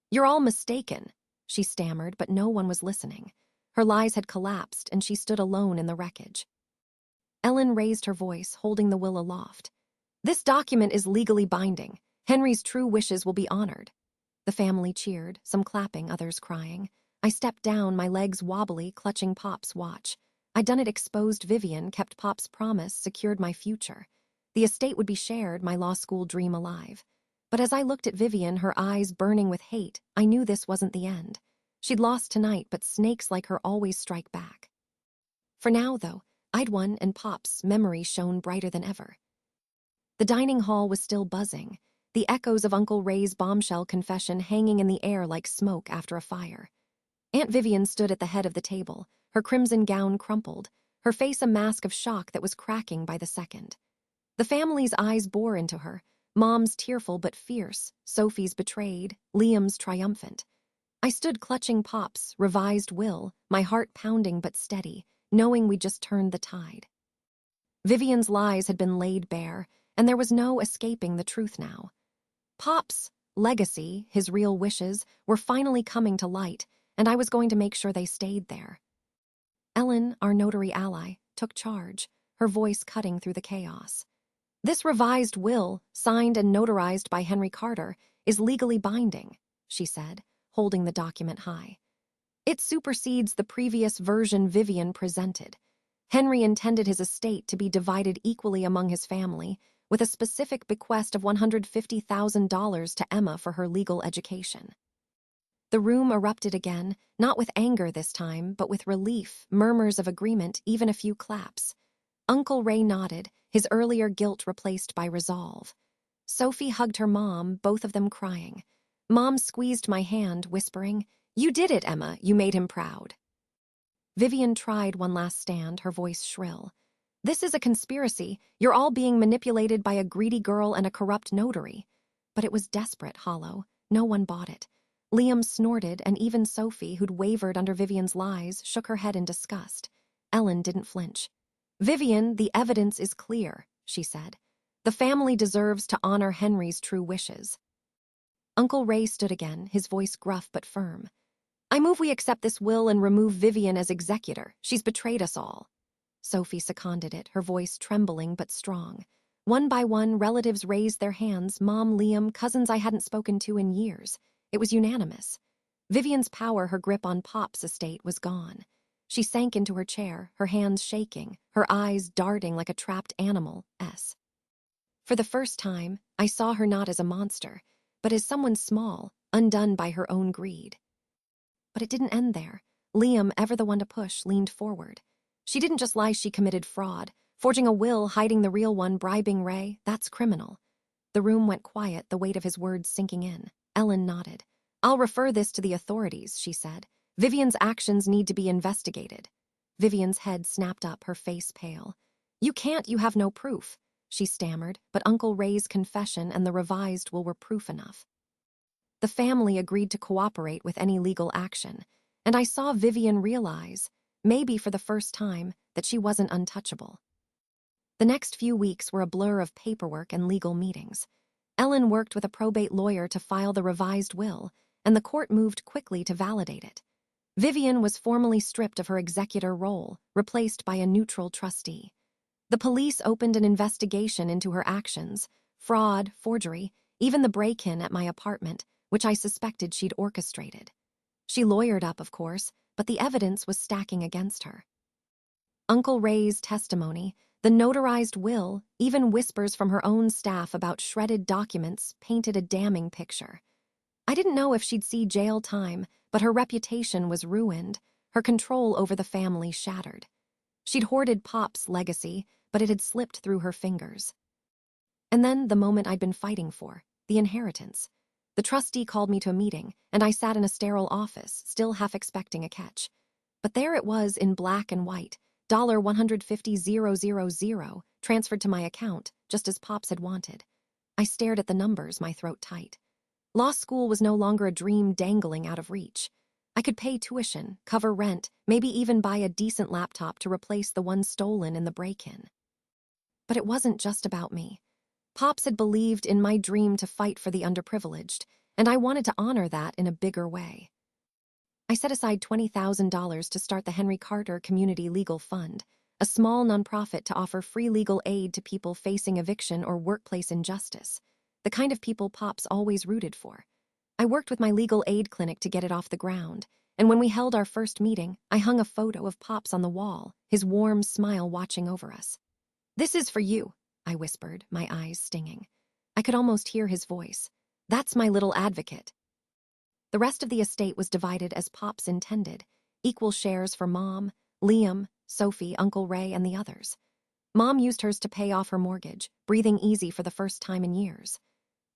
"You're all mistaken," she stammered, but no one was listening. Her lies had collapsed, and she stood alone in the wreckage. Ellen raised her voice, holding the will aloft. "This document is legally binding. Henry's true wishes will be honored." The family cheered, some clapping, others crying. I stepped down, my legs wobbly, clutching Pop's watch. I'd done it, exposed Vivian, kept Pop's promise, secured my future. The estate would be shared, my law school dream alive. But as I looked at Vivian, her eyes burning with hate, I knew this wasn't the end. She'd lost tonight, but snakes like her always strike back. For now, though, I'd won, and Pop's memory shone brighter than ever. The dining hall was still buzzing, the echoes of Uncle Ray's bombshell confession hanging in the air like smoke after a fire. Aunt Vivian stood at the head of the table, her crimson gown crumpled, her face a mask of shock that was cracking by the second. The family's eyes bore into her, Mom's tearful but fierce, Sophie's betrayed, Liam's triumphant. I stood clutching Pop's revised will, my heart pounding but steady, knowing we'd just turned the tide. Vivian's lies had been laid bare, and there was no escaping the truth now. Pop's legacy, his real wishes, were finally coming to light, and I was going to make sure they stayed there. Ellen, our notary ally, took charge, her voice cutting through the chaos. "This revised will, signed and notarized by Henry Carter, is legally binding," she said, holding the document high. "It supersedes the previous version Vivian presented. Henry intended his estate to be divided equally among his family, with a specific bequest of $150,000 to Emma for her legal education." The room erupted again, not with anger this time, but with relief, murmurs of agreement, even a few claps. Uncle Ray nodded, his earlier guilt replaced by resolve. Sophie hugged her mom, both of them crying. Mom squeezed my hand, whispering, "You did it, Emma, you made him proud." Vivian tried one last stand, her voice shrill. "This is a conspiracy. You're all being manipulated by a greedy girl and a corrupt notary." But it was desperate, hollow. No one bought it. Liam snorted, and even Sophie, who'd wavered under Vivian's lies, shook her head in disgust. Ellen didn't flinch. "Vivian, the evidence is clear," she said. "The family deserves to honor Henry's true wishes." Uncle Ray stood again, his voice gruff but firm. "I move we accept this will and remove Vivian as executor. She's betrayed us all." Sophie seconded it, her voice trembling but strong. One by one, relatives raised their hands, Mom, Liam, cousins I hadn't spoken to in years. It was unanimous. Vivian's power, her grip on Pop's estate, was gone. She sank into her chair, her hands shaking, her eyes darting like a trapped animal. For the first time, I saw her not as a monster, but as someone small, undone by her own greed. But it didn't end there. Liam, ever the one to push, leaned forward. "She didn't just lie, she committed fraud. Forging a will, hiding the real one, bribing Ray, that's criminal." The room went quiet, the weight of his words sinking in. Ellen nodded. "I'll refer this to the authorities," she said. "Vivian's actions need to be investigated." Vivian's head snapped up, her face pale. "You can't, you have no proof," she stammered, but Uncle Ray's confession and the revised will were proof enough. The family agreed to cooperate with any legal action, and I saw Vivian realize, maybe for the first time, that she wasn't untouchable. The next few weeks were a blur of paperwork and legal meetings. Ellen worked with a probate lawyer to file the revised will, and the court moved quickly to validate it. Vivian was formally stripped of her executor role, replaced by a neutral trustee. The police opened an investigation into her actions, fraud, forgery, even the break-in at my apartment, which I suspected she'd orchestrated. She lawyered up, of course, but the evidence was stacking against her. Uncle Ray's testimony, the notarized will, even whispers from her own staff about shredded documents painted a damning picture. I didn't know if she'd see jail time, but her reputation was ruined, her control over the family shattered. She'd hoarded Pop's legacy, but it had slipped through her fingers. And then the moment I'd been fighting for, the inheritance. The trustee called me to a meeting, and I sat in a sterile office, still half expecting a catch. But there it was in black and white, $150,000 transferred to my account, just as Pops had wanted. I stared at the numbers, my throat tight. Law school was no longer a dream dangling out of reach. I could pay tuition, cover rent, maybe even buy a decent laptop to replace the one stolen in the break-in. But it wasn't just about me. Pops had believed in my dream to fight for the underprivileged, and I wanted to honor that in a bigger way. I set aside $20,000 to start the Henry Carter Community Legal Fund, a small nonprofit to offer free legal aid to people facing eviction or workplace injustice, the kind of people Pops always rooted for. I worked with my legal aid clinic to get it off the ground, and when we held our first meeting, I hung a photo of Pops on the wall, his warm smile watching over us. "This is for you," I whispered, my eyes stinging. I could almost hear his voice. "That's my little advocate." The rest of the estate was divided as Pops intended, equal shares for Mom, Liam, Sophie, Uncle Ray, and the others. Mom used hers to pay off her mortgage, breathing easy for the first time in years.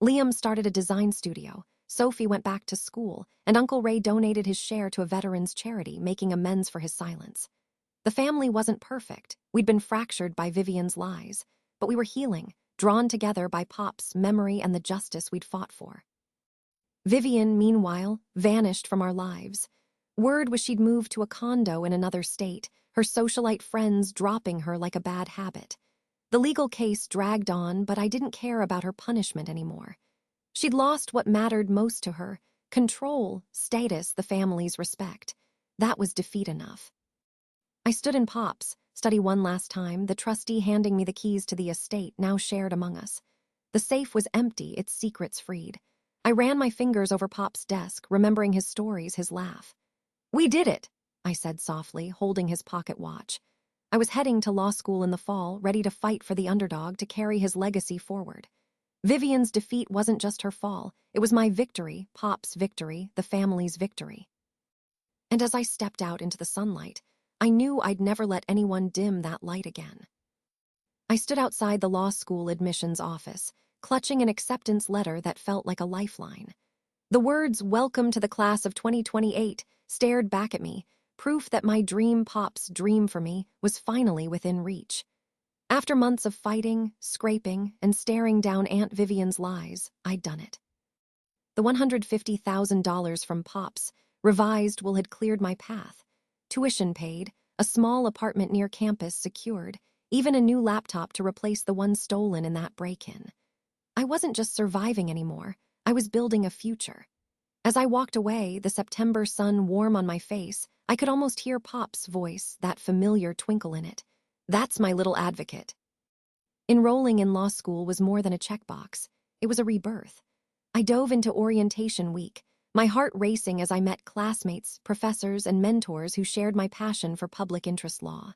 Liam started a design studio, Sophie went back to school, and Uncle Ray donated his share to a veterans charity, making amends for his silence. The family wasn't perfect. We'd been fractured by Vivian's lies, but we were healing, drawn together by Pop's memory and the justice we'd fought for. Vivian, meanwhile, vanished from our lives. Word was she'd moved to a condo in another state, her socialite friends dropping her like a bad habit. The legal case dragged on, but I didn't care about her punishment anymore. She'd lost what mattered most to her: control, status, the family's respect. That was defeat enough. I stood in Pop's, study one last time, the trustee handing me the keys to the estate now shared among us. The safe was empty, its secrets freed. I ran my fingers over Pop's desk, remembering his stories, his laugh. "We did it," I said softly, holding his pocket watch. I was heading to law school in the fall, ready to fight for the underdog, to carry his legacy forward. Vivian's defeat wasn't just her fall, it was my victory, Pop's victory, the family's victory. And as I stepped out into the sunlight, I knew I'd never let anyone dim that light again. I stood outside the law school admissions office, clutching an acceptance letter that felt like a lifeline. The words, "Welcome to the class of 2028, stared back at me, proof that my dream, Pop's dream for me, was finally within reach. After months of fighting, scraping, and staring down Aunt Vivian's lies, I'd done it. The $150,000 from Pop's revised will had cleared my path. Tuition paid, a small apartment near campus secured, even a new laptop to replace the one stolen in that break-in. I wasn't just surviving anymore, I was building a future. As I walked away, the September sun warm on my face, I could almost hear Pop's voice, that familiar twinkle in it. "That's my little advocate." Enrolling in law school was more than a checkbox. It was a rebirth. I dove into orientation week, my heart racing as I met classmates, professors, and mentors who shared my passion for public interest law.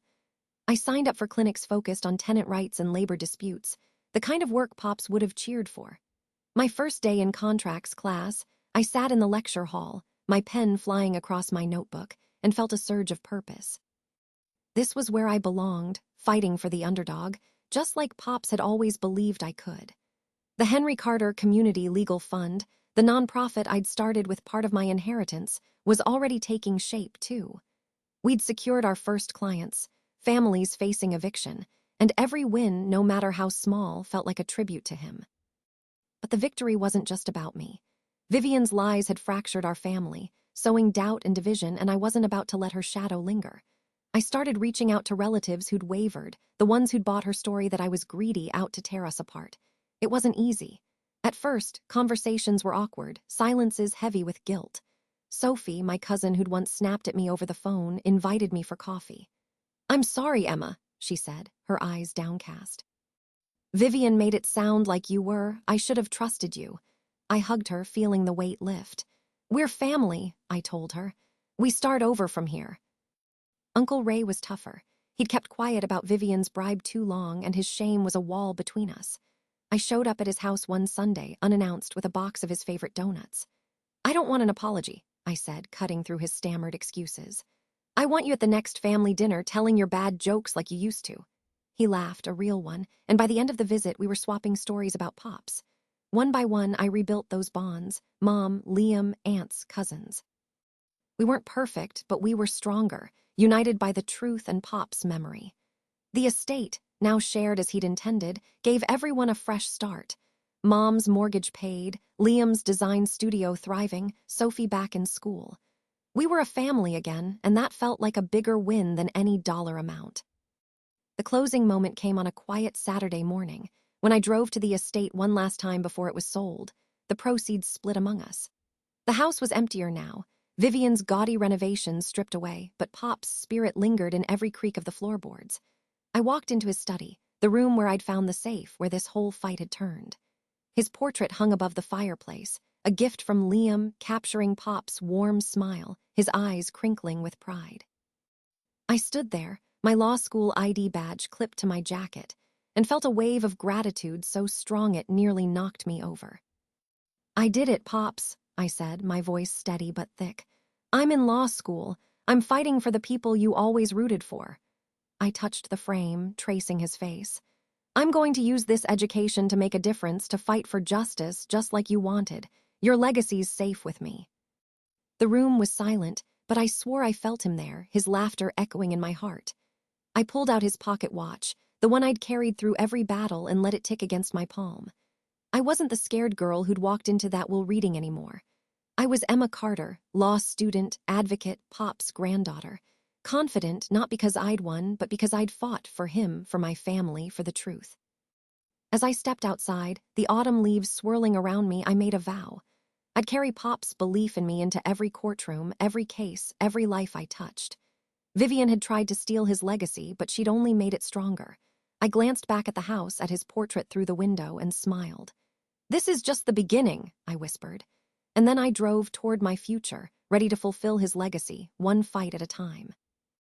I signed up for clinics focused on tenant rights and labor disputes, the kind of work Pops would have cheered for. My first day in contracts class, I sat in the lecture hall, my pen flying across my notebook, and felt a surge of purpose. This was where I belonged, fighting for the underdog, just like Pops had always believed I could. The Henry Carter Community Legal Fund, the nonprofit I'd started with part of my inheritance, was already taking shape, too. We'd secured our first clients, families facing eviction, and every win, no matter how small, felt like a tribute to him. But the victory wasn't just about me. Vivian's lies had fractured our family, sowing doubt and division, and I wasn't about to let her shadow linger. I started reaching out to relatives who'd wavered, the ones who'd bought her story that I was greedy, out to tear us apart. It wasn't easy. At first, conversations were awkward, silences heavy with guilt. Sophie, my cousin who'd once snapped at me over the phone, invited me for coffee. "I'm sorry, Emma," she said, her eyes downcast. "Vivian made it sound like you were. I should have trusted you." I hugged her, feeling the weight lift. "We're family," I told her. "We start over from here." Uncle Ray was tougher. He'd kept quiet about Vivian's bribe too long, and his shame was a wall between us. I showed up at his house one Sunday, unannounced, with a box of his favorite donuts. "I don't want an apology," I said, cutting through his stammered excuses. "I want you at the next family dinner telling your bad jokes like you used to." He laughed, a real one, and by the end of the visit we were swapping stories about Pops. One by one, I rebuilt those bonds: Mom, Liam, aunts, cousins. We weren't perfect, but we were stronger, united by the truth and Pop's memory. The estate, now shared as he'd intended, gave everyone a fresh start. Mom's mortgage paid, Liam's design studio thriving, Sophie back in school. We were a family again, and that felt like a bigger win than any dollar amount. The closing moment came on a quiet Saturday morning, when I drove to the estate one last time before it was sold. The proceeds split among us. The house was emptier now, Vivian's gaudy renovations stripped away, but Pop's spirit lingered in every creak of the floorboards. I walked into his study, the room where I'd found the safe where this whole fight had turned. His portrait hung above the fireplace, a gift from Liam capturing Pop's warm smile, his eyes crinkling with pride. I stood there, my law school ID badge clipped to my jacket, and felt a wave of gratitude so strong it nearly knocked me over. "I did it, Pops," I said, my voice steady but thick. "I'm in law school. I'm fighting for the people you always rooted for." I touched the frame, tracing his face. "I'm going to use this education to make a difference, to fight for justice, just like you wanted. Your legacy's safe with me." The room was silent, but I swore I felt him there, his laughter echoing in my heart. I pulled out his pocket watch, the one I'd carried through every battle, and let it tick against my palm. I wasn't the scared girl who'd walked into that will reading anymore. I was Emma Carter, law student, advocate, Pop's granddaughter. Confident, not because I'd won, but because I'd fought for him, for my family, for the truth. As I stepped outside, the autumn leaves swirling around me, I made a vow. I'd carry Pop's belief in me into every courtroom, every case, every life I touched. Vivian had tried to steal his legacy, but she'd only made it stronger. I glanced back at the house, at his portrait through the window, and smiled. "This is just the beginning," I whispered. And then I drove toward my future, ready to fulfill his legacy, one fight at a time.